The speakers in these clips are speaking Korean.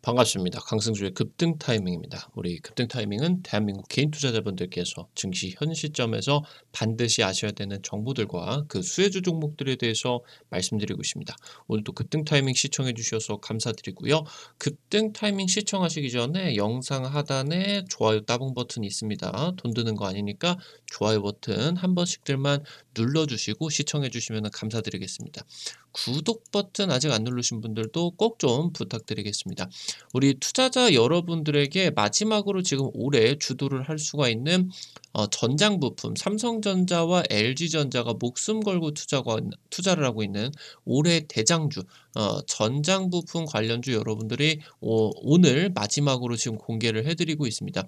반갑습니다. 강승주의 급등 타이밍입니다. 우리 급등 타이밍은 대한민국 개인 투자자분들께서 증시 현 시점에서 반드시 아셔야 되는 정보들과 그 수혜주 종목들에 대해서 말씀드리고 있습니다. 오늘도 급등 타이밍 시청해 주셔서 감사드리고요. 급등 타이밍 시청하시기 전에 영상 하단에 좋아요 따봉 버튼이 있습니다. 돈 드는 거 아니니까 좋아요 버튼 한 번씩들만 눌러주시고 시청해 주시면 감사드리겠습니다. 구독 버튼 아직 안 누르신 분들도 꼭 좀 부탁드리겠습니다. 우리 투자자 여러분들에게 마지막으로 지금 올해 주도를 할 수가 있는 전장 부품 삼성전자와 LG전자가 목숨 걸고 투자를 하고 있는 올해 대장주 전장 부품 관련주 여러분들이 오늘 마지막으로 지금 공개를 해드리고 있습니다.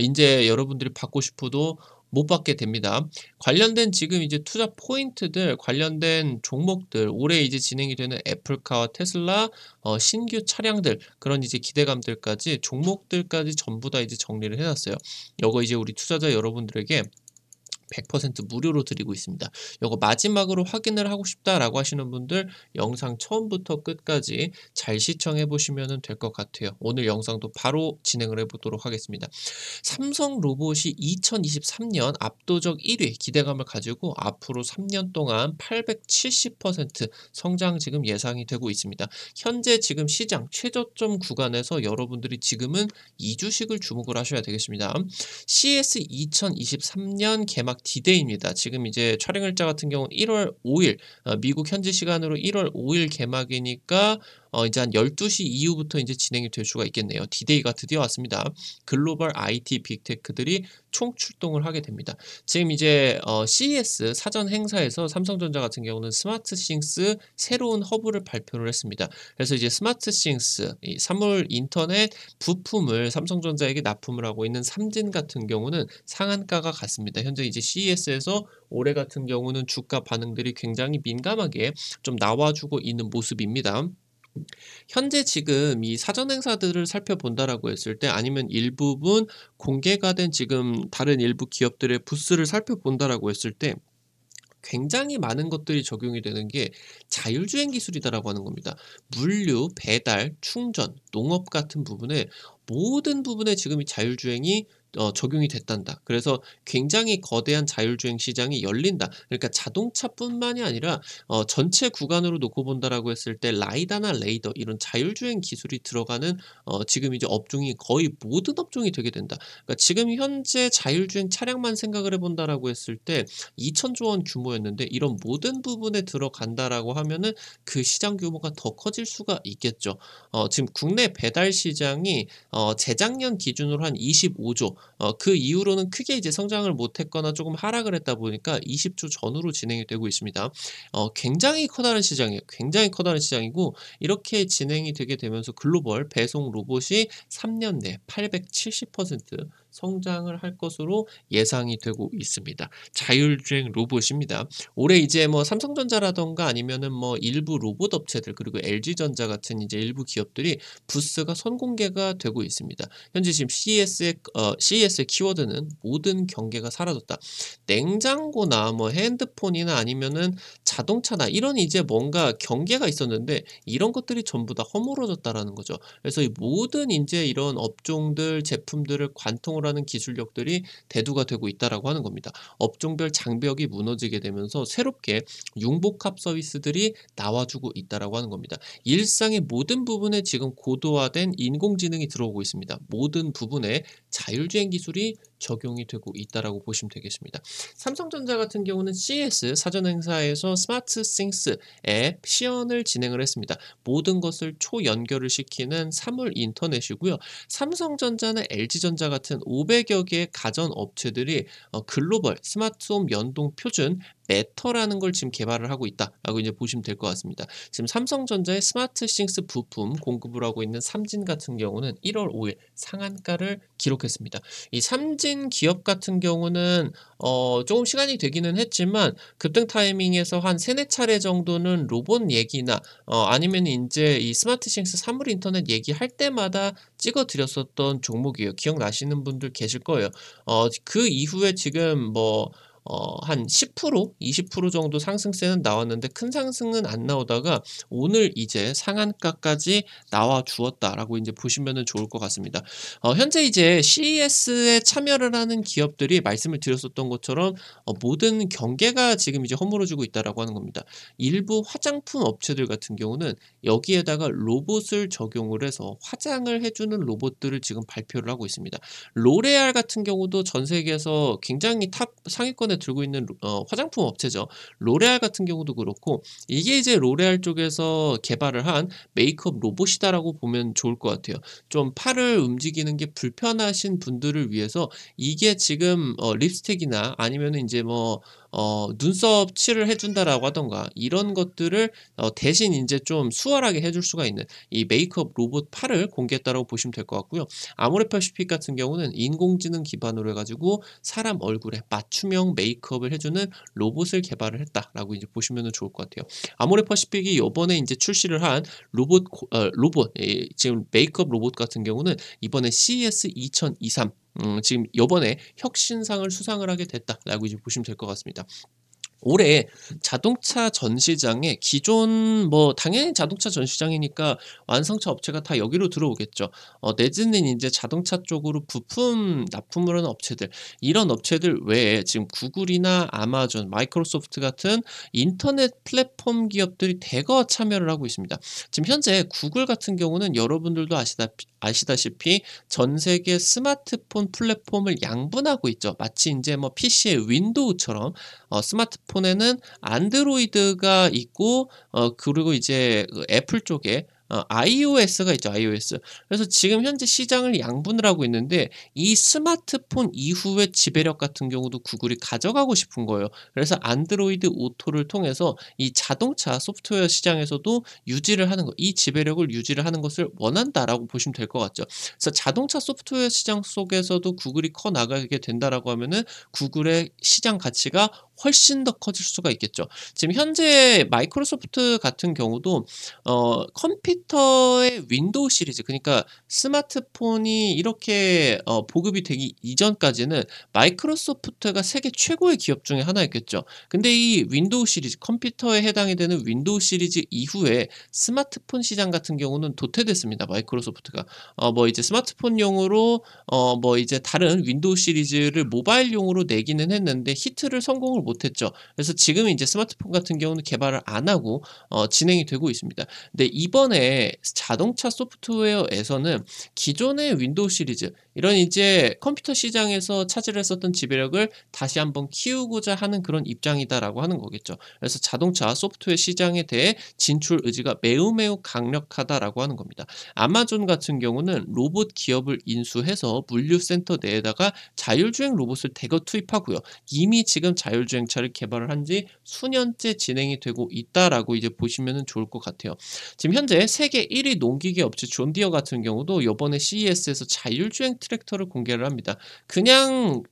이제 여러분들이 받고 싶어도 못 받게 됩니다. 관련된 지금 이제 투자 포인트들, 관련된 종목들, 올해 이제 진행이 되는 애플카와 테슬라, 신규 차량들, 그런 이제 기대감들까지 종목들까지 전부 다 이제 정리를 해놨어요. 요거 이제 우리 투자자 여러분들에게 100% 무료로 드리고 있습니다. 이거 마지막으로 확인을 하고 싶다라고 하시는 분들 영상 처음부터 끝까지 잘 시청해 보시면 될 것 같아요. 오늘 영상도 바로 진행을 해보도록 하겠습니다. 삼성 로봇이 2023년 압도적 1위 기대감을 가지고 앞으로 3년 동안 870% 성장 지금 예상이 되고 있습니다. 현재 지금 시장 최저점 구간에서 여러분들이 지금은 이 주식을 주목을 하셔야 되겠습니다. CES 2023년 개막 디데이입니다. 지금 이제 촬영일자 같은 경우는 1월 5일, 미국 현지 시간으로 1월 5일 개막이니까 이제 한 12시 이후부터 이제 진행이 될 수가 있겠네요. 디데이가 드디어 왔습니다. 글로벌 IT 빅테크들이 총 출동을 하게 됩니다. 지금 이제 CES 사전 행사에서 삼성전자 같은 경우는 스마트싱스 새로운 허브를 발표를 했습니다. 그래서 이제 스마트싱스, 이 사물 인터넷 부품을 삼성전자에게 납품을 하고 있는 삼진 같은 경우는 상한가가 같습니다. 현재 이제 CES에서 올해 같은 경우는 주가 반응들이 굉장히 민감하게 좀 나와주고 있는 모습입니다. 현재 지금 이 사전 행사들을 살펴본다라고 했을 때 아니면 일부분 공개가 된 지금 다른 일부 기업들의 부스를 살펴본다라고 했을 때 굉장히 많은 것들이 적용이 되는 게 자율주행 기술이다라고 하는 겁니다. 물류, 배달, 충전, 농업 같은 부분에 모든 부분에 지금 이 자율주행이 적용이 됐단다. 그래서 굉장히 거대한 자율주행 시장이 열린다. 그러니까 자동차뿐만이 아니라 전체 구간으로 놓고 본다라고 했을 때 라이다나 레이더 이런 자율주행 기술이 들어가는 지금 이제 업종이 거의 모든 업종이 되게 된다. 그러니까 지금 현재 자율주행 차량만 생각을 해본다라고 했을 때 2천조 원 규모였는데 이런 모든 부분에 들어간다라고 하면은 그 시장 규모가 더 커질 수가 있겠죠. 지금 국내 배달 시장이 재작년 기준으로 한 25조, 그 이후로는 크게 이제 성장을 못했거나 조금 하락을 했다 보니까 20조 전후로 진행이 되고 있습니다. 굉장히 커다란 시장이에요. 굉장히 커다란 시장이고 이렇게 진행이 되게 되면서 글로벌 배송 로봇이 3년 내 870% 성장을 할 것으로 예상이 되고 있습니다. 자율주행 로봇입니다. 올해 이제 뭐 삼성전자라던가 아니면은 뭐 일부 로봇 업체들 그리고 LG전자 같은 이제 일부 기업들이 부스가 선공개가 되고 있습니다. 현재 지금 CES의 키워드는 모든 경계가 사라졌다. 냉장고나 뭐 핸드폰이나 아니면은 자동차나 이런 이제 뭔가 경계가 있었는데 이런 것들이 전부 다 허물어졌다라는 거죠. 그래서 이 모든 이제 이런 업종들 제품들을 관통을 하는 기술력들이 대두가 되고 있다라고 하는 겁니다. 업종별 장벽이 무너지게 되면서 새롭게 융복합 서비스들이 나와주고 있다라고 하는 겁니다. 일상의 모든 부분에 지금 고도화된 인공지능이 들어오고 있습니다. 모든 부분에 자율주행 기술이 적용이 되고 있다라고 보시면 되겠습니다. 삼성전자 같은 경우는 CES 사전 행사에서 스마트싱스 앱 시연을 진행을 했습니다. 모든 것을 초연결을 시키는 사물 인터넷이고요. 삼성전자나 LG전자 같은 500여 개의 가전 업체들이 글로벌 스마트홈 연동 표준 매터라는 걸 지금 개발을 하고 있다라고 이제 보시면 될 것 같습니다. 지금 삼성전자의 스마트싱스 부품 공급을 하고 있는 삼진 같은 경우는 1월 5일 상한가를 기록했습니다. 이 삼진 기업 같은 경우는 조금 시간이 되기는 했지만 급등 타이밍에서 한 3-4차례 정도는 로봇 얘기나 아니면 이제 이 스마트싱스 사물 인터넷 얘기할 때마다 찍어 드렸었던 종목이에요. 기억나시는 분들 계실 거예요. 그 이후에 지금 뭐 한 10% 20% 정도 상승세는 나왔는데 큰 상승은 안 나오다가 오늘 이제 상한가까지 나와 주었다라고 이제 보시면은 좋을 것 같습니다. 현재 이제 CES에 참여를 하는 기업들이 말씀을 드렸었던 것처럼 모든 경계가 지금 이제 허물어지고 있다라고 하는 겁니다. 일부 화장품 업체들 같은 경우는 여기에다가 로봇을 적용을 해서 화장을 해주는 로봇들을 지금 발표를 하고 있습니다. 로레알 같은 경우도 전 세계에서 굉장히 탑 상위권에 들고 있는 화장품 업체죠. 로레알 같은 경우도 그렇고 이게 이제 로레알 쪽에서 개발을 한 메이크업 로봇이다라고 보면 좋을 것 같아요. 좀 팔을 움직이는 게 불편하신 분들을 위해서 이게 지금 립스틱이나 아니면은 인제 뭐 눈썹 칠을 해 준다라고 하던가 이런 것들을 대신 인제 좀 수월하게 해줄 수가 있는 이 메이크업 로봇 팔을 공개했다라고 보시면 될 것 같고요. 아모레퍼시픽 같은 경우는 인공지능 기반으로 해 가지고 사람 얼굴에 맞춤형 메이크업을 해 주는 로봇을 개발을 했다라고 이제 보시면은 좋을 것 같아요. 아모레퍼시픽이 요번에 인제 출시를 한 로봇 지금 메이크업 로봇 같은 경우는 이번에 CES 2023 지금 요번에 혁신상을 수상을 하게 됐다라고 이제 보시면 될 것 같습니다. 올해 자동차 전시장에 기존 뭐 당연히 자동차 전시장이니까 완성차 업체가 다 여기로 들어오겠죠. 내지는 인제 자동차 쪽으로 부품 납품을 하는 업체들 이런 업체들 외에 지금 구글이나 아마존, 마이크로소프트 같은 인터넷 플랫폼 기업들이 대거 참여를 하고 있습니다. 지금 현재 구글 같은 경우는 여러분들도 아시다시피 전 세계 스마트폰 플랫폼을 양분하고 있죠. 마치 인제 뭐 PC의 윈도우처럼 스마트폰에는 안드로이드가 있고 그리고 이제 그 애플 쪽에 iOS가 있죠, iOS. 그래서 지금 현재 시장을 양분을 하고 있는데 이 스마트폰 이후의 지배력 같은 경우도 구글이 가져가고 싶은 거예요. 그래서 안드로이드 오토를 통해서 이 자동차 소프트웨어 시장에서도 유지를 하는 것, 이 지배력을 유지를 하는 것을 원한다라고 보시면 될 것 같죠. 그래서 자동차 소프트웨어 시장 속에서도 구글이 커 나가게 된다라고 하면은 구글의 시장 가치가 훨씬 더 커질 수가 있겠죠. 지금 현재 마이크로소프트 같은 경우도 컴퓨터의 윈도우 시리즈 그러니까 스마트폰이 이렇게 보급이 되기 이전까지는 마이크로소프트가 세계 최고의 기업 중에 하나였겠죠. 근데 이 윈도우 시리즈 컴퓨터에 해당이 되는 윈도우 시리즈 이후에 스마트폰 시장 같은 경우는 도태됐습니다. 마이크로소프트가 뭐 이제 스마트폰용으로 뭐 이제 다른 윈도우 시리즈를 모바일용으로 내기는 했는데 히트를 성공을 못했죠. 그래서 지금 이제 스마트폰 같은 경우는 개발을 안 하고 진행이 되고 있습니다. 근데 이번에 자동차 소프트웨어에서는 기존의 윈도우 시리즈 이런 이제 컴퓨터 시장에서 차지했었던 지배력을 다시 한번 키우고자 하는 그런 입장이다라고 하는 거겠죠. 그래서 자동차 소프트웨어 시장에 대해 진출 의지가 매우 매우 강력하다라고 하는 겁니다. 아마존 같은 경우는 로봇 기업을 인수해서 물류센터 내에다가 자율주행 로봇을 대거 투입하고요. 이미 지금 자율주행차를 개발을 한 지 수년째 진행이 되고 있다라고 이제 보시면은 좋을 것 같아요. 지금 현재 세계 1위 농기계 업체 존디어 같은 경우도 요번에 CES에서 자율주행 트랙터를 공개를 합니다. 그냥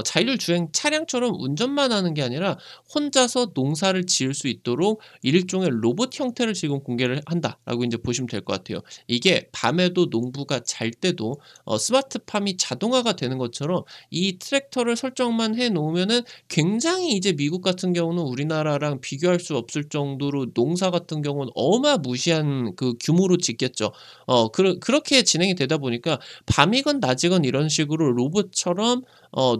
자율주행 차량처럼 운전만 하는 게 아니라 혼자서 농사를 지을 수 있도록 일종의 로봇 형태를 지금 공개를 한다라고 이제 보시면 될 것 같아요. 이게 밤에도 농부가 잘 때도 스마트팜이 자동화가 되는 것처럼 이 트랙터를 설정만 해 놓으면은 굉장히 이제 미국 같은 경우는 우리나라랑 비교할 수 없을 정도로 농사 같은 경우는 어마무시한 그 규모로 짓겠죠. 그렇게 진행이 되다 보니까 밤이건 낮이건 이런 식으로 로봇처럼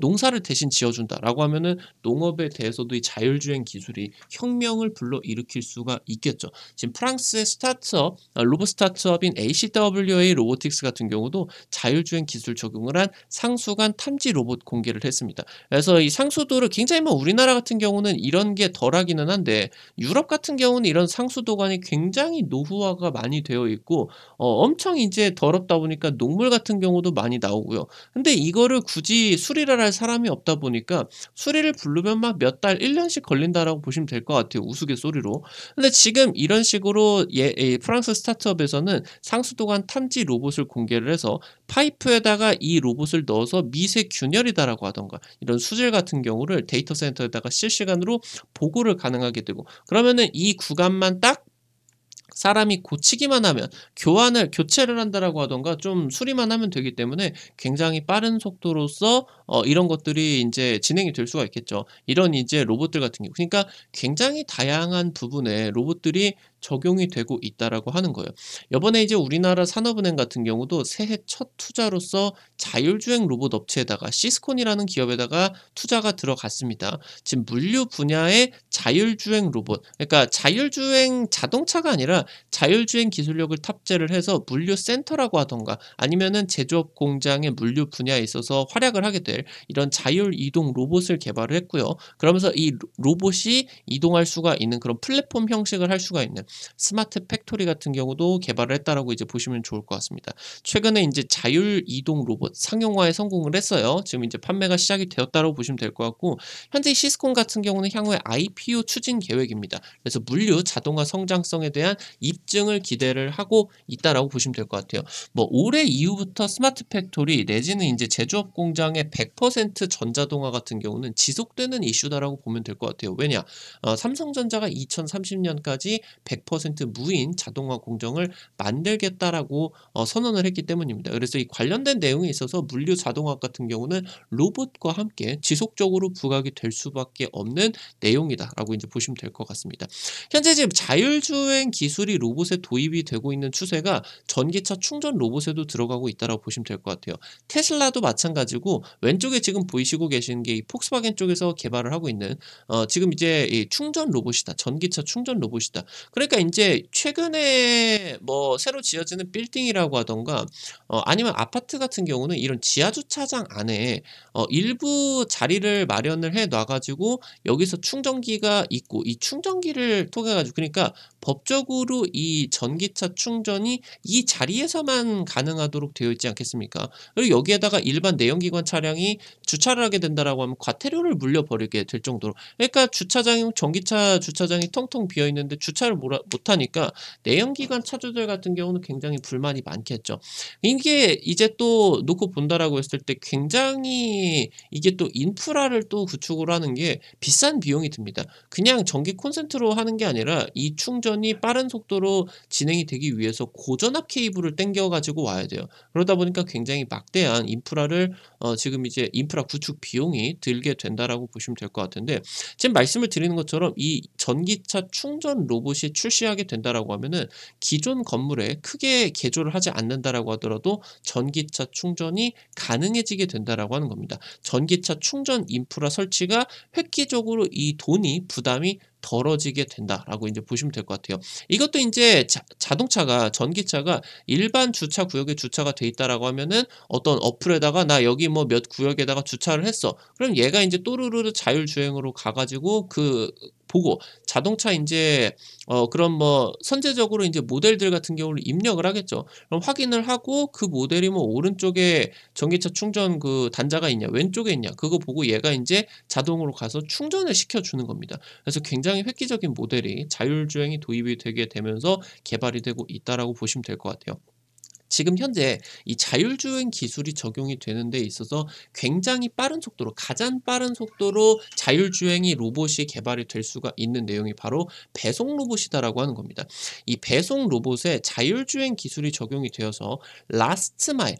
농사를 대신 지어준다라고 하면은 농업에 대해서도 이 자율주행 기술이 혁명을 불러일으킬 수가 있겠죠. 지금 프랑스의 스타트업 로봇 스타트업인 ACWA 로보틱스 같은 경우도 자율주행 기술 적용을 한 상수간 탐지 로봇 공개를 했습니다. 그래서 이 상수도를 굉장히 뭐 우리나라 같은 경우는 이런 게 덜하기는 한데 유럽 같은 경우는 이런 상수도관이 굉장히 노후화가 많이 되어 있고 엄청 이제 더럽다 보니까 녹물 같은 경우도 많이 나오고요. 근데 이거를 굳이 수리를 할 사람이 없다 보니까 수리를 부르면 막 몇 달, 1 년씩 걸린다라고 보시면 될 것 같아요, 우스갯소리로. 근데 지금 이런 식으로 이 프랑스 스타트업에서는 상수도관 탐지 로봇을 공개를 해서 파이프에다가 이 로봇을 넣어서 미세 균열이다라고 하던가 이런 수질 같은 경우를 데이터 센터에다가 실시간으로 보고를 가능하게 되고 그러면은 이 구간만 딱 사람이 고치기만 하면 교체를 한다라고 하던가 좀 수리만 하면 되기 때문에 굉장히 빠른 속도로서 이런 것들이 인제 진행이 될 수가 있겠죠. 이런 이제 로봇들 같은 경우 그러니까 굉장히 다양한 부분에 로봇들이 적용이 되고 있다라고 하는 거예요. 요번에 이제 우리나라 산업은행 같은 경우도 새해 첫 투자로서 자율주행 로봇 업체에다가 시스콘이라는 기업에다가 투자가 들어갔습니다. 지금 물류 분야의 자율주행 로봇 그러니까 자율주행 자동차가 아니라 자율주행 기술력을 탑재를 해서 물류 센터라고 하던가 아니면은 제조업 공장의 물류 분야에 있어서 활약을 하게 될 이런 자율 이동 로봇을 개발을 했고요. 그러면서 이 로봇이 이동할 수가 있는 그런 플랫폼 형식을 할 수가 있는 스마트 팩토리 같은 경우도 개발을 했다라고 이제 보시면 좋을 것 같습니다. 최근에 인제 자율 이동 로봇 상용화에 성공을 했어요. 지금 이제 판매가 시작이 되었다라고 보시면 될 것 같고 현재 시스콘 같은 경우는 향후에 IPO 추진 계획입니다. 그래서 물류 자동화 성장성에 대한 입증을 기대를 하고 있다라고 보시면 될 것 같아요. 뭐 올해 이후부터 스마트 팩토리 내지는 인제 제조업 공장의 100% 전자동화 같은 경우는 지속되는 이슈다라고 보면 될 것 같아요. 왜냐? 삼성전자가 2030년까지 100% 무인 자동화 공정을 만들겠다라고 선언을 했기 때문입니다. 그래서 이 관련된 내용에 있어서 물류 자동화 같은 경우는 로봇과 함께 지속적으로 부각이 될 수밖에 없는 내용이다라고 이제 보시면 될 것 같습니다. 현재 지금 자율주행 기술이 로봇에 도입이 되고 있는 추세가 전기차 충전 로봇에도 들어가고 있다라고 보시면 될 것 같아요. 테슬라도 마찬가지고 왼쪽에 지금 보이시고 계시는 게 이 폭스바겐 쪽에서 개발을 하고 있는 지금 이제 이 충전 로봇이다. 전기차 충전 로봇이다. 그러니까 인제 최근에 뭐 새로 지어지는 빌딩이라고 하던가 아니면 아파트 같은 경우는 이런 지하 주차장 안에 일부 자리를 마련을 해 놔 가지고 여기서 충전기가 있고 이 충전기를 통해 가지고 그러니까 법적으로 이 전기차 충전이 이 자리에서만 가능하도록 되어 있지 않겠습니까? 그리고 여기에다가 일반 내연기관 차량이 주차를 하게 된다라고 하면 과태료를 물려버리게 될 정도로 그러니까 주차장이 전기차 주차장이 텅텅 비어 있는데 주차를 못 하니까 내연기관 차주들 같은 경우는 굉장히 불만이 많겠죠. 이게 이제 또 놓고 본다라고 했을 때 굉장히 이게 또 인프라를 또 구축을 하는 게 비싼 비용이 듭니다. 그냥 전기 콘센트로 하는 게 아니라 이 충전이 빠른 속도로 진행이 되기 위해서 고전압 케이블을 당겨 가지고 와야 돼요. 그러다 보니까 굉장히 막대한 인프라를 지금 이제 인프라 구축 비용이 들게 된다라고 보시면 될 것 같은데 지금 말씀을 드리는 것처럼 이 전기차 충전 로봇이 출시하게 된다라고 하면은 기존 건물에 크게 개조를 하지 않는다라고 하더라도 전기차 충전이 가능해지게 된다라고 하는 겁니다. 전기차 충전 인프라 설치가 획기적으로 이 돈이 부담이 덜어지게 된다라고 이제 보시면 될 것 같아요. 이것도 인제 자동차가 전기차가 일반 주차 구역에 주차가 돼 있다라고 하면은 어떤 어플에다가 "나 여기 뭐 몇 구역에다가 주차를 했어." 그럼 얘가 인제 또르르르 자율주행으로 가 가지고 보고 자동차 인제 그런 뭐 선제적으로 인제 모델들 같은 경우를 입력을 하겠죠. 그럼 확인을 하고 그 모델이 뭐 오른쪽에 전기차 충전 그 단자가 있냐 왼쪽에 있냐 그거 보고 얘가 인제 자동으로 가서 충전을 시켜 주는 겁니다. 그래서 굉장히 획기적인 모델이 자율주행이 도입이 되게 되면서 개발이 되고 있다라고 보시면 될 것 같아요. 지금 현재 이 자율주행 기술이 적용이 되는 데 있어서 굉장히 빠른 속도로 가장 빠른 속도로 자율주행이 로봇이 개발이 될 수가 있는 내용이 바로 배송 로봇이다라고 하는 겁니다. 이 배송 로봇에 자율주행 기술이 적용이 되어서 라스트 마일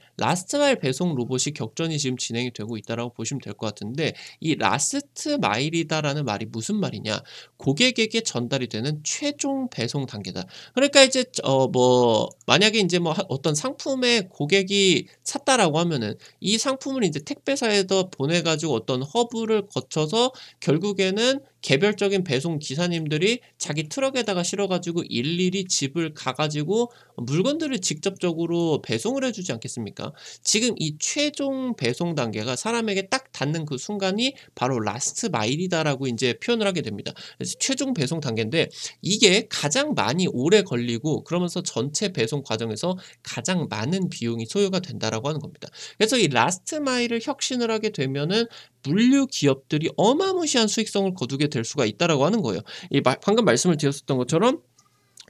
배송 로봇이 격전이 지금 진행이 되고 있다라고 보시면 될 것 같은데 이 라스트 마일이다라는 말이 무슨 말이냐? 고객에게 전달이 되는 최종 배송 단계다. 그러니까 이제 뭐 만약에 인제 뭐 어떤 상품의 고객이 샀다라고 하면은 이 상품을 인제 택배사에다 보내 가지고 어떤 허브를 거쳐서 결국에는 개별적인 배송 기사님들이 자기 트럭에다가 실어 가지고 일일이 집을 가 가지고 물건들을 직접적으로 배송을 해 주지 않겠습니까? 지금 이 최종 배송 단계가 사람에게 딱 닿는 그 순간이 바로 라스트 마일이다라고 인제 표현을 하게 됩니다. 그래서 최종 배송 단계인데 이게 가장 많이 오래 걸리고 그러면서 전체 배송 과정에서 가장 많은 비용이 소요가 된다라고 하는 겁니다. 그래서 이 라스트 마일을 혁신을 하게 되면은 물류 기업들이 어마무시한 수익성을 거두게 될 수가 있다라고 하는 거예요. 방금 말씀을 드렸었던 것처럼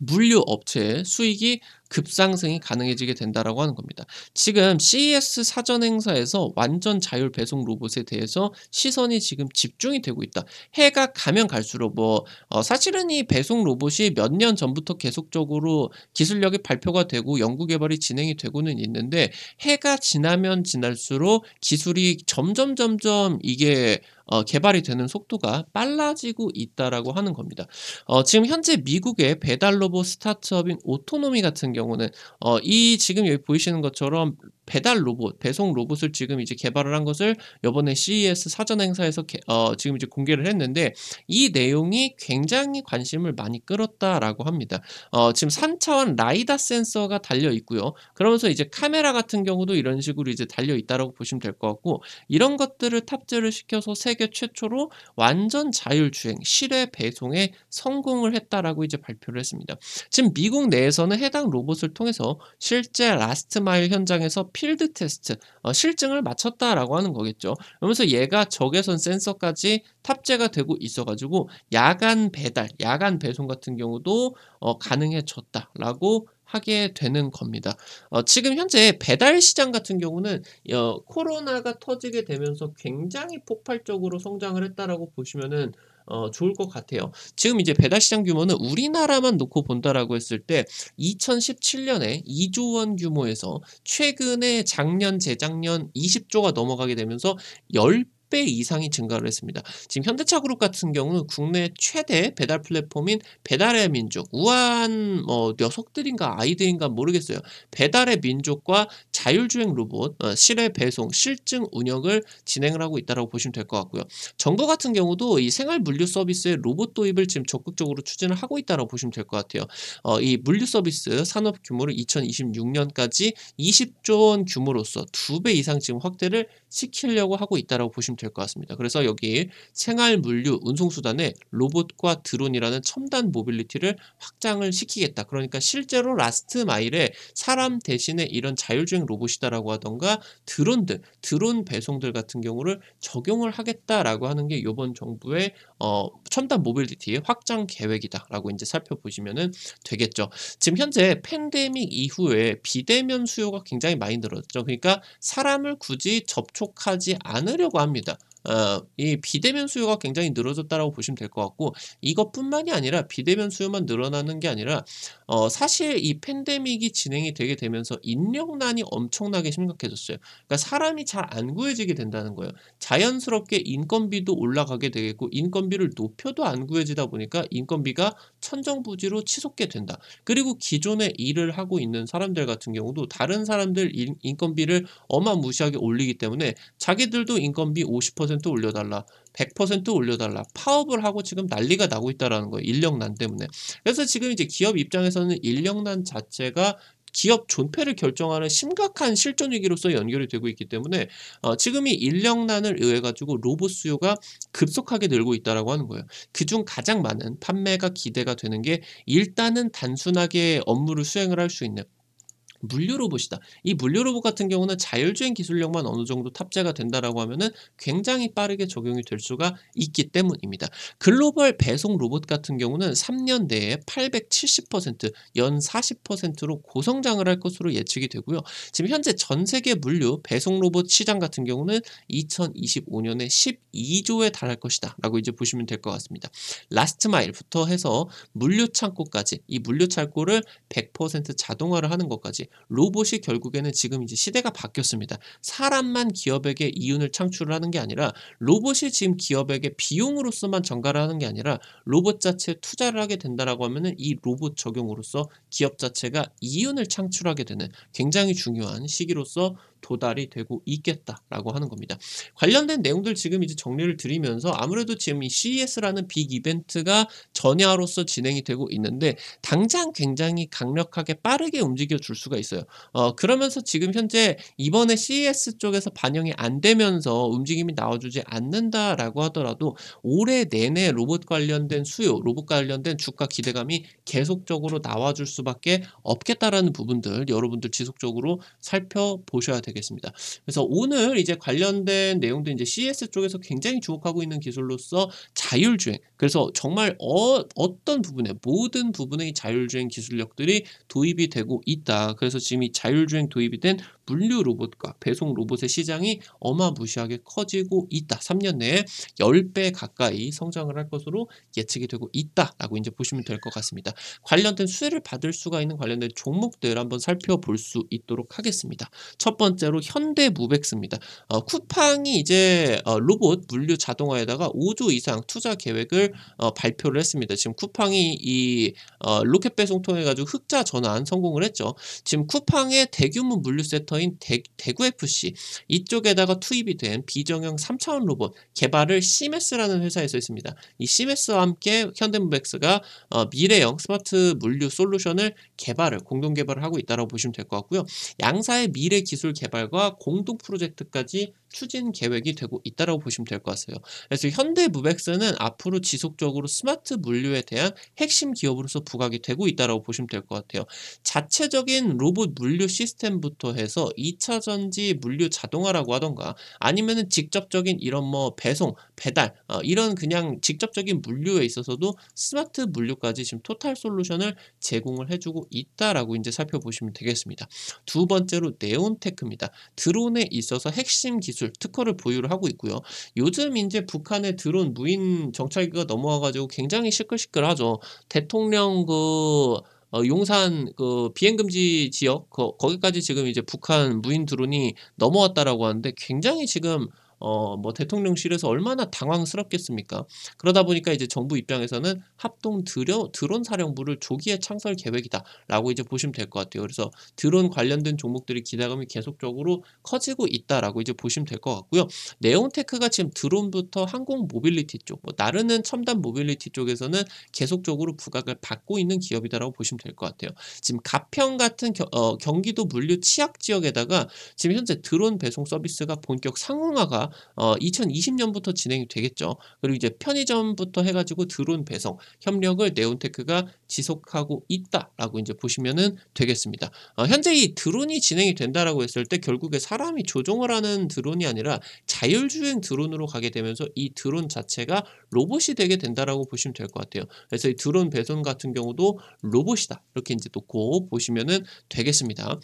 물류 업체의 수익이 급상승이 가능해지게 된다라고 하는 겁니다. 지금 CES 사전 행사에서 완전 자율 배송 로봇에 대해서 시선이 지금 집중이 되고 있다. 해가 가면 갈수록 사실은 이 배송 로봇이 몇 년 전부터 계속적으로 기술력이 발표가 되고 연구 개발이 진행이 되고는 있는데 해가 지나면 지날수록 기술이 점점 이게 개발이 되는 속도가 빨라지고 있다라고 하는 겁니다. 지금 현재 미국의 배달 로봇 스타트업인 오토노미 같은 경우는 이 지금 여기 보이시는 것처럼 배달 로봇, 배송 로봇을 지금 이제 개발을 한 것을 요번에 CES 사전 행사에서 지금 이제 공개를 했는데 이 내용이 굉장히 관심을 많이 끌었다라고 합니다. 지금 3차원 라이다 센서가 달려 있고요. 그러면서 이제 카메라 같은 경우도 이런 식으로 이제 달려 있다라고 보시면 될 것 같고 이런 것들을 탑재를 시켜서 세계 최초로 완전 자율주행 실외 배송에 성공을 했다라고 이제 발표를 했습니다. 지금 미국 내에서는 해당 로봇을 통해서 실제 라스트 마일 현장에서 필드 테스트 실증을 마쳤다라고 하는 거겠죠. 그러면서 얘가 적외선 센서까지 탑재가 되고 있어 가지고 야간 배달, 야간 배송 같은 경우도 가능해졌다라고 하게 되는 겁니다. 지금 현재 배달 시장 같은 경우는 코로나가 터지게 되면서 굉장히 폭발적으로 성장을 했다라고 보시면은 좋을 것 같아요. 지금 이제 배달 시장 규모는 우리나라만 놓고 본다라고 했을 때 2017년에 2조 원 규모에서 최근에 작년, 재작년 20조가 넘어가게 되면서 10배 이상이 증가를 했습니다. 지금 현대차 그룹 같은 경우는 국내 최대 배달 플랫폼인 배달의 민족, 우한 녀석들인가 아이들인가 모르겠어요. 배달의 민족과 자율주행 로봇, 실외 배송, 실증 운영을 진행을 하고 있다라고 보시면 될 것 같고요. 정부 같은 경우도 이 생활 물류 서비스의 로봇 도입을 지금 적극적으로 추진을 하고 있다라고 보시면 될 것 같아요. 이 물류 서비스 산업 규모를 2026년까지 20조 원 규모로서 2배 이상 지금 확대를 시키려고 하고 있다라고 보시면 될 것 같습니다. 그래서 여기 생활 물류 운송 수단에 로봇과 드론이라는 첨단 모빌리티를 확장을 시키겠다. 그러니까 실제로 라스트 마일에 사람 대신에 이런 자율주행 로봇이다라고 하던가 드론들, 드론 배송들 같은 경우를 적용을 하겠다라고 하는 게 이번 정부의 첨단 모빌리티 확장 계획이다라고 이제 살펴보시면은 되겠죠. 지금 현재 팬데믹 이후에 비대면 수요가 굉장히 많이 늘었죠. 그러니까 사람을 굳이 접촉하지 않으려고 합니다. 이 비대면 수요가 굉장히 늘어졌다라고 보시면 될 것 같고 이것뿐만이 아니라 비대면 수요만 늘어나는 게 아니라 사실 이 팬데믹이 진행이 되게 되면서 인력난이 엄청나게 심각해졌어요. 그러니까 사람이 잘 안 구해지게 된다는 거예요. 자연스럽게 인건비도 올라가게 되겠고 인건비를 높여도 안 구해지다 보니까 인건비가 천정부지로 치솟게 된다. 그리고 기존에 일을 하고 있는 사람들 같은 경우도 다른 사람들 인건비를 어마무시하게 올리기 때문에 자기들도 인건비 50% 올려달라, 100% 올려달라 파업을 하고 지금 난리가 나고 있다라는 거예요. 인력난 때문에. 그래서 지금 이제 기업 입장에서는 인력난 자체가 기업 존폐를 결정하는 심각한 실존 위기로서 연결이 되고 있기 때문에 지금 이 인력난을 의해 가지고 로봇 수요가 급속하게 늘고 있다라고 하는 거예요. 그중 가장 많은 판매가 기대가 되는 게 일단은 단순하게 업무를 수행을 할 수 있는 물류 로봇이다. 이 물류 로봇 같은 경우는 자율주행 기술력만 어느 정도 탑재가 된다라고 하면은 굉장히 빠르게 적용이 될 수가 있기 때문입니다. 글로벌 배송 로봇 같은 경우는 3년 내에 870%, 연 40%로 고성장을 할 것으로 예측이 되고요. 지금 현재 전 세계 물류 배송 로봇 시장 같은 경우는 2025년에 12조에 달할 것이다라고 이제 보시면 될 것 같습니다. 라스트 마일부터 해서 물류 창고까지 이 물류 창고를 100% 자동화를 하는 것까지 로봇이 결국에는 지금 이제 시대가 바뀌었습니다. 사람만 기업에게 이윤을 창출을 하는 게 아니라 로봇이 지금 기업에게 비용으로서만 전가를 하는 게 아니라 로봇 자체에 투자를 하게 된다라고 하면은 이 로봇 적용으로서 기업 자체가 이윤을 창출하게 되는 굉장히 중요한 시기로서 도달이 되고 있겠다라고 하는 겁니다. 관련된 내용들 지금 이제 정리를 드리면서 아무래도 지금 이 CES라는 빅 이벤트가 전야로서 진행이 되고 있는데 당장 굉장히 강력하게 빠르게 움직여 줄 수가 있어요. 그러면서 지금 현재 이번에 CES 쪽에서 반영이 안 되면서 움직임이 나와주지 않는다라고 하더라도 올해 내내 로봇 관련된 수요, 로봇 관련된 주가 기대감이 계속적으로 나와줄 수밖에 없겠다라는 부분들 여러분들 지속적으로 살펴보셔야 되겠습니다. 되겠습니다. 그래서 오늘 이제 관련된 내용도 이제 CS 쪽에서 굉장히 주목하고 있는 기술로서 자율주행. 그래서 정말 어떤 부분에 모든 부분의 이 자율주행 기술력들이 도입이 되고 있다. 그래서 지금 이 자율주행 도입이 된 물류 로봇과 배송 로봇의 시장이 어마무시하게 커지고 있다. 3년 내에 10배 가까이 성장을 할 것으로 예측이 되고 있다라고 이제 보시면 될 것 같습니다. 관련된 수혜를 받을 수가 있는 관련된 종목들 한번 살펴볼 수 있도록 하겠습니다. 첫 번째로 현대무벡스입니다. 쿠팡이 이제 로봇 물류 자동화에다가 5조 이상 투자 계획을 발표를 했습니다. 지금 쿠팡이 이 로켓 배송 통해 가지고 흑자 전환 성공을 했죠. 지금 쿠팡의 대규모 물류 센터인 대구 FC 이쪽에다가 투입이 된 비정형 3차원 로봇 개발을 시메스라는 회사에서 했습니다. 이 시메스와 함께 현대무벡스가 미래형 스마트 물류 솔루션을 공동 개발을 하고 있다고 보시면 될 것 같고요. 양사의 미래 기술 개발과 공동 프로젝트까지 추진 계획이 되고 있다고 보시면 될 것 같아요. 그래서 현대무벡스는 앞으로 지속적으로 스마트 물류에 대한 핵심 기업으로서 부각이 되고 있다고 보시면 될 것 같아요. 자체적인 로봇 물류 시스템부터 해서 2차 전지 물류 자동화라고 하던가 아니면은 직접적인 이런 뭐 배송, 배달 이런 그냥 직접적인 물류에 있어서도 스마트 물류까지 지금 토탈 솔루션을 제공을 해주고 있다라고 이제 살펴보시면 되겠습니다. 두 번째로 네온테크입니다. 드론에 있어서 핵심 기술 특허를 보유를 하고 있고요. 요즘 이제 북한의 드론 무인 정찰기가 넘어와가지고 굉장히 시끌시끌하죠. 대통령 용산 비행금지 지역 거기까지 지금 이제 북한 무인 드론이 넘어왔다라고 하는데 굉장히 지금 뭐 대통령실에서 얼마나 당황스럽겠습니까? 그러다 보니까 이제 정부 입장에서는 합동 드론 사령부를 조기에 창설 계획이다라고 이제 보시면 될 것 같아요. 그래서 드론 관련된 종목들이 기대감이 계속적으로 커지고 있다라고 이제 보시면 될 것 같고요. 네온테크가 지금 드론부터 항공 모빌리티 쪽, 나르는 첨단 모빌리티 쪽에서는 계속적으로 부각을 받고 있는 기업이다라고 보시면 될 것 같아요. 지금 가평 같은 경기도 물류 취약 지역에다가 지금 현재 드론 배송 서비스가 본격 상용화가 2020년부터 진행이 되겠죠. 그리고 이제 편의점부터 해가지고 드론 배송 협력을 네온테크가 지속하고 있다라고 이제 보시면은 되겠습니다. 현재 이 드론이 진행이 된다라고 했을 때 결국에 사람이 조종을 하는 드론이 아니라 자율주행 드론으로 가게 되면서 이 드론 자체가 로봇이 되게 된다라고 보시면 될 것 같아요. 그래서 이 드론 배송 같은 경우도 로봇이다 이렇게 이제 놓고 보시면은 되겠습니다.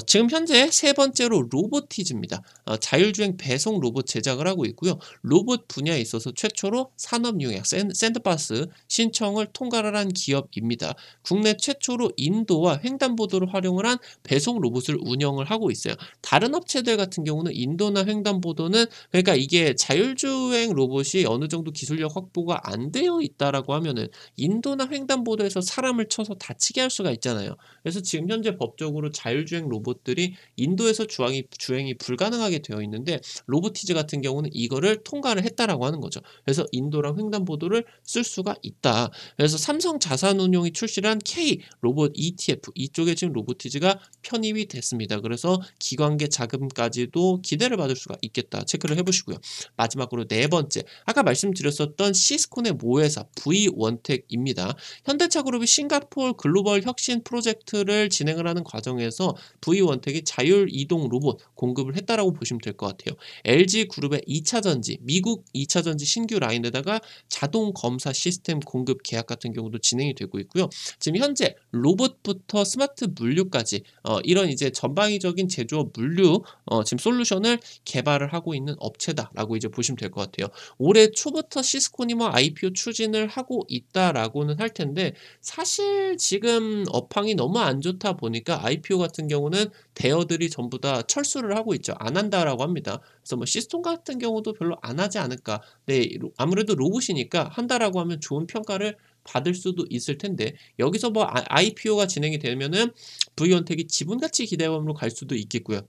지금 현재 세 번째로 로보티즈입니다. 자율주행 배송 로봇 제작을 하고 있고요. 로봇 분야에 있어서 최초로 산업용약 샌드박스 신청을 통과를 한 기업입니다. 국내 최초로 인도와 횡단보도를 활용을 한 배송 로봇을 운영을 하고 있어요. 다른 업체들 같은 경우는 인도나 횡단보도는 그러니까 이게 자율주행 로봇이 어느 정도 기술력 확보가 안 되어 있다라고 하면은 인도나 횡단보도에서 사람을 쳐서 다치게 할 수가 있잖아요. 그래서 지금 현재 법적으로 자율주행 로봇들이 인도에서 주행이 불가능하게 되어 있는데 로보티즈 같은 경우는 이거를 통과를 했다라고 하는 거죠. 그래서 인도랑 횡단보도를 쓸 수가 있다. 그래서 삼성 자산운용이 출시한 K 로봇 ETF 이쪽에 지금 로보티즈가 편입이 됐습니다. 그래서 기관계 자금까지도 기대를 받을 수가 있겠다. 체크를 해보시고요. 마지막으로 네 번째 아까 말씀드렸었던 시스콘의 모회사 V원텍입니다. 현대차그룹이 싱가포르 글로벌 혁신 프로젝트를 진행을 하는 과정에서 V원텍이 자율이동 로봇 공급을 했다라고 보시면 될 것 같아요. LG그룹의 2차전지, 미국 2차전지 신규 라인에다가 자동 검사 시스템 공급 계약 같은 경우도 진행이 되고 있고요. 지금 현재 로봇부터 스마트 물류까지 이런 이제 전방위적인 제조업 물류 지금 솔루션을 개발을 하고 있는 업체다라고 이제 보시면 될 것 같아요. 올해 초부터 시스콘이 뭐 IPO 추진을 하고 있다라고는 할 텐데 사실 지금 업황이 너무 안 좋다 보니까 IPO 같은 경우는 대여들이 전부 다 철수를 하고 있죠. 안 한다라고 합니다. 그래서 뭐 시스톤 같은 경우도 별로 안 하지 않을까. 네, 아무래도 로봇이니까 한다라고 하면 좋은 평가를 받을 수도 있을 텐데 여기서 뭐 IPO가 진행이 되면은 V원텍이 지분가치 기대감으로 갈 수도 있겠고요.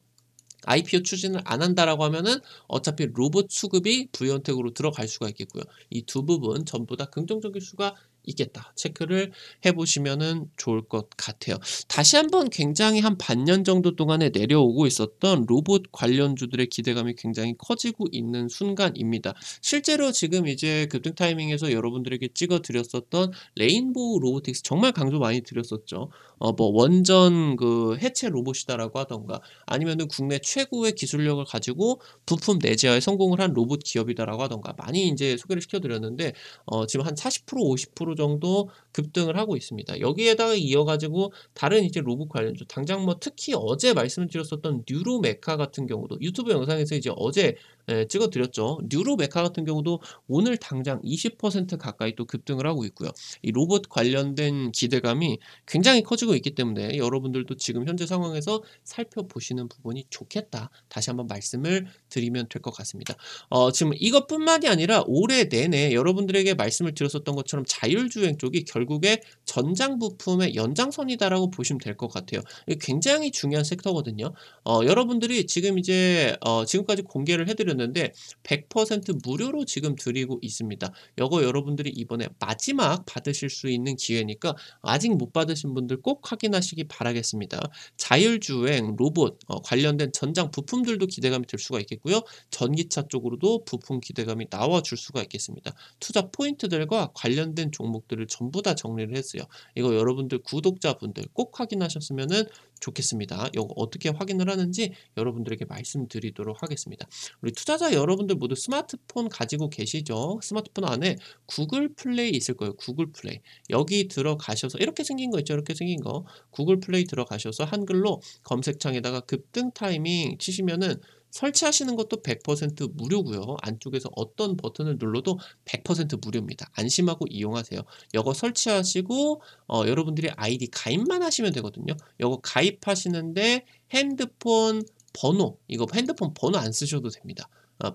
IPO 추진을 안 한다라고 하면은 어차피 로봇 수급이 V원텍으로 들어갈 수가 있겠고요. 이 두 부분 전부 다 긍정적일 수가 있겠다. 체크를 해 보시면은 좋을 것 같아요. 다시 한번 굉장히 한 반년 정도 동안에 내려오고 있었던 로봇 관련주들의 기대감이 굉장히 커지고 있는 순간입니다. 실제로 지금 이제 급등 타이밍에서 여러분들에게 찍어 드렸었던 레인보우 로보틱스 정말 강조 많이 드렸었죠. 뭐 원전 그 해체 로봇이다라고 하던가 아니면은 국내 최고의 기술력을 가지고 부품 내재화에 성공을 한 로봇 기업이다라고 하던가 많이 인제 소개를 시켜 드렸는데 지금 한 40% 50% 정도 급등을 하고 있습니다. 여기에다가 이어 가지고 다른 이제 로봇 관련주 당장 뭐 특히 어제 말씀을 드렸었던 뉴로메카 같은 경우도 유튜브 영상에서 이제 어제 찍어 드렸죠. 뉴로메카 같은 경우도 오늘 당장 20% 가까이 또 급등을 하고 있고요. 이 로봇 관련된 기대감이 굉장히 커지고 있기 때문에 여러분들도 지금 현재 상황에서 살펴보시는 부분이 좋겠다. 다시 한번 말씀을 드리면 될 것 같습니다. 지금 이것뿐만이 아니라 올해 내내 여러분들에게 말씀을 드렸었던 것처럼 자율주행 쪽이 결국에 전장 부품의 연장선이다라고 보시면 될 것 같아요. 이게 굉장히 중요한 섹터거든요. 여러분들이 지금 이제 지금까지 공개를 해 드렸는데 100% 무료로 지금 드리고 있습니다. 요거 여러분들이 이번에 마지막 받으실 수 있는 기회니까 아직 못 받으신 분들 꼭 확인하시기 바라겠습니다. 자율주행, 로봇 관련된 전장 부품들도 기대감이 들 수가 있겠고요. 전기차 쪽으로도 부품 기대감이 나와줄 수가 있겠습니다. 투자 포인트들과 관련된 종목들을 전부 다 정리를 했어요. 이거 여러분들 구독자분들 꼭 확인하셨으면은 좋겠습니다. 이거 어떻게 확인을 하는지 여러분들에게 말씀드리도록 하겠습니다. 우리 투자자 여러분들 모두 스마트폰 가지고 계시죠? 스마트폰 안에 구글 플레이 있을 거예요. 구글 플레이. 여기 들어가셔서 이렇게 생긴 거 있죠? 이렇게 생긴 거. 구글 플레이 들어가셔서 한글로 검색창에다가 급등 타이밍 치시면은 설치하시는 것도 100% 무료고요. 안쪽에서 어떤 버튼을 눌러도 100% 무료입니다. 안심하고 이용하세요. 요거 설치하시고 여러분들이 아이디 가입만 하시면 되거든요. 요거 가입하시는데 핸드폰 번호 이거 핸드폰 번호 안 쓰셔도 됩니다.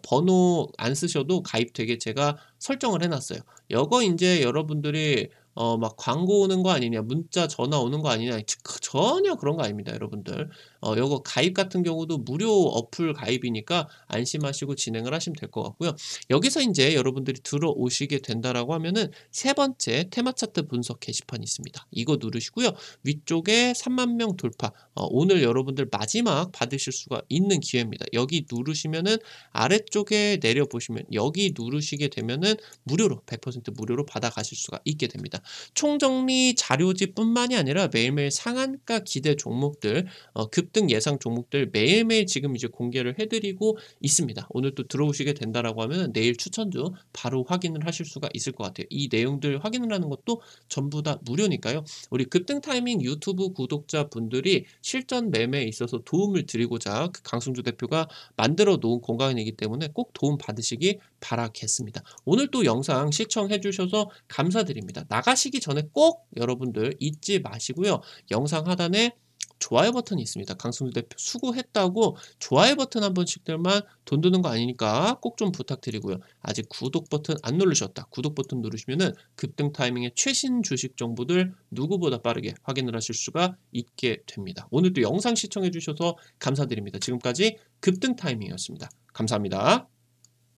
번호 안 쓰셔도 가입되게 제가 설정을 해 놨어요. 요거 인제 여러분들이 막 광고 오는 거 아니냐, 문자 전화 오는 거 아니냐 전혀 그런 거 아닙니다, 여러분들. 요거 가입 같은 경우도 무료 어플 가입이니까 안심하시고 진행을 하시면 될 것 같고요. 여기서 인제 여러분들이 들어오시게 된다라고 하면은 세 번째 테마 차트 분석 게시판이 있습니다. 이거 누르시고요. 위쪽에 30,000명 돌파 오늘 여러분들 마지막 받으실 수가 있는 기회입니다. 여기 누르시면은 아래쪽에 내려 보시면 여기 누르시게 되면은 무료로 100% 무료로 받아가실 수가 있게 됩니다. 총정리 자료지뿐만이 아니라 매일매일 상한가 기대 종목들 급등 예상 종목들 매일매일 지금 이제 공개를 해 드리고 있습니다. 오늘 또 들어오시게 된다라고 하면 내일 추천주 바로 확인을 하실 수가 있을 것 같아요. 이 내용들 확인을 하는 것도 전부 다 무료니까요. 우리 급등 타이밍 유튜브 구독자분들이 실전 매매에 있어서 도움을 드리고자 그 강승주 대표가 만들어 놓은 공간이기 때문에 꼭 도움 받으시기 바라겠습니다. 오늘 또 영상 시청해 주셔서 감사드립니다. 나가시기 전에 꼭 여러분들 잊지 마시고요. 영상 하단에 좋아요 버튼이 있습니다. 강승주 대표 수고했다고 좋아요 버튼 한 번씩들만 돈 드는 거 아니니까 꼭 좀 부탁드리고요. 아직 구독 버튼 안 누르셨다. 구독 버튼 누르시면은 급등 타이밍의 최신 주식 정보들 누구보다 빠르게 확인을 하실 수가 있게 됩니다. 오늘도 영상 시청해 주셔서 감사드립니다. 지금까지 급등 타이밍이었습니다. 감사합니다.